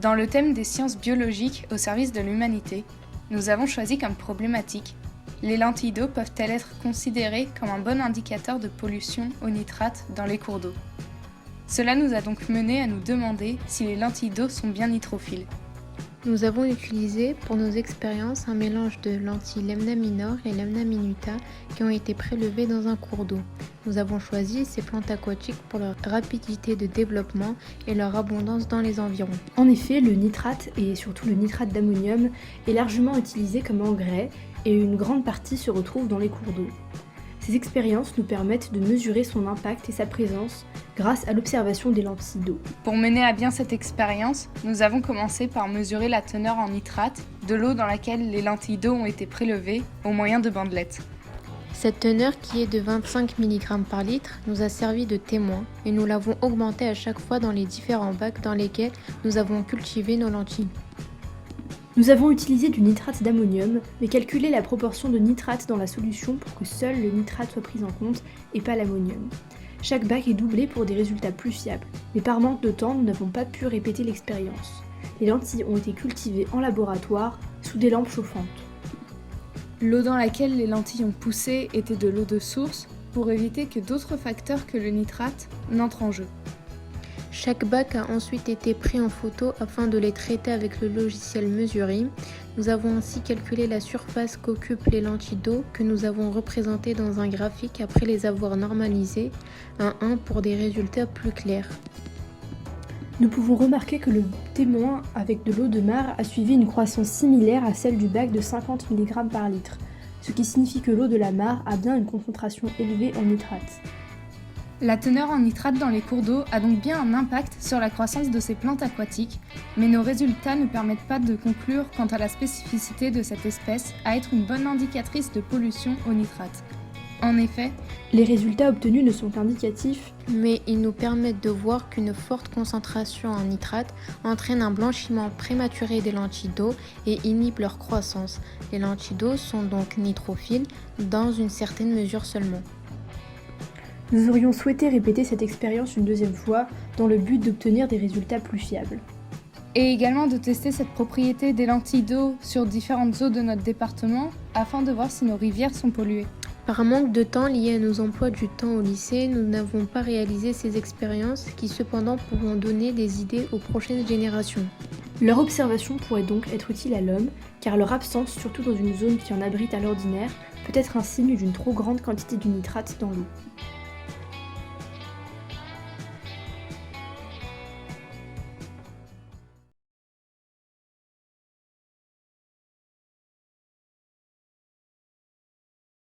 Dans le thème des sciences biologiques au service de l'humanité, nous avons choisi comme problématique: les lentilles d'eau peuvent-elles être considérées comme un bon indicateur de pollution au nitrate dans les cours d'eau? Cela nous a donc mené à nous demander si les lentilles d'eau sont bien nitrophiles. Nous avons utilisé pour nos expériences un mélange de lentilles Lemna Minor et Lemna Minuta qui ont été prélevées dans un cours d'eau. Nous avons choisi ces plantes aquatiques pour leur rapidité de développement et leur abondance dans les environs. En effet, le nitrate, et surtout le nitrate d'ammonium, est largement utilisé comme engrais et une grande partie se retrouve dans les cours d'eau. Ces expériences nous permettent de mesurer son impact et sa présence grâce à l'observation des lentilles d'eau. Pour mener à bien cette expérience, nous avons commencé par mesurer la teneur en nitrate de l'eau dans laquelle les lentilles d'eau ont été prélevées au moyen de bandelettes. Cette teneur, qui est de 25 mg par litre, nous a servi de témoin et nous l'avons augmentée à chaque fois dans les différents bacs dans lesquels nous avons cultivé nos lentilles. Nous avons utilisé du nitrate d'ammonium, mais calculé la proportion de nitrate dans la solution pour que seul le nitrate soit pris en compte et pas l'ammonium. Chaque bac est doublé pour des résultats plus fiables, mais par manque de temps, nous n'avons pas pu répéter l'expérience. Les lentilles ont été cultivées en laboratoire sous des lampes chauffantes. L'eau dans laquelle les lentilles ont poussé était de l'eau de source pour éviter que d'autres facteurs que le nitrate n'entrent en jeu. Chaque bac a ensuite été pris en photo afin de les traiter avec le logiciel Mesuri. Nous avons ainsi calculé la surface qu'occupent les lentilles d'eau que nous avons représentées dans un graphique après les avoir normalisées à 1 pour des résultats plus clairs. Nous pouvons remarquer que le témoin avec de l'eau de mare a suivi une croissance similaire à celle du bac de 50 mg par litre, ce qui signifie que l'eau de la mare a bien une concentration élevée en nitrate. La teneur en nitrate dans les cours d'eau a donc bien un impact sur la croissance de ces plantes aquatiques, mais nos résultats ne permettent pas de conclure quant à la spécificité de cette espèce à être une bonne indicatrice de pollution au nitrate. En effet, les résultats obtenus ne sont qu'indicatifs, mais ils nous permettent de voir qu'une forte concentration en nitrate entraîne un blanchiment prématuré des lentilles d'eau et inhibe leur croissance. Les lentilles d'eau sont donc nitrophiles dans une certaine mesure seulement. Nous aurions souhaité répéter cette expérience une deuxième fois dans le but d'obtenir des résultats plus fiables. Et également de tester cette propriété des lentilles d'eau sur différentes eaux de notre département afin de voir si nos rivières sont polluées. Par un manque de temps lié à nos emplois du temps au lycée, nous n'avons pas réalisé ces expériences qui cependant pourront donner des idées aux prochaines générations. Leur observation pourrait donc être utile à l'homme, car leur absence, surtout dans une zone qui en abrite à l'ordinaire, peut être un signe d'une trop grande quantité de nitrate dans l'eau.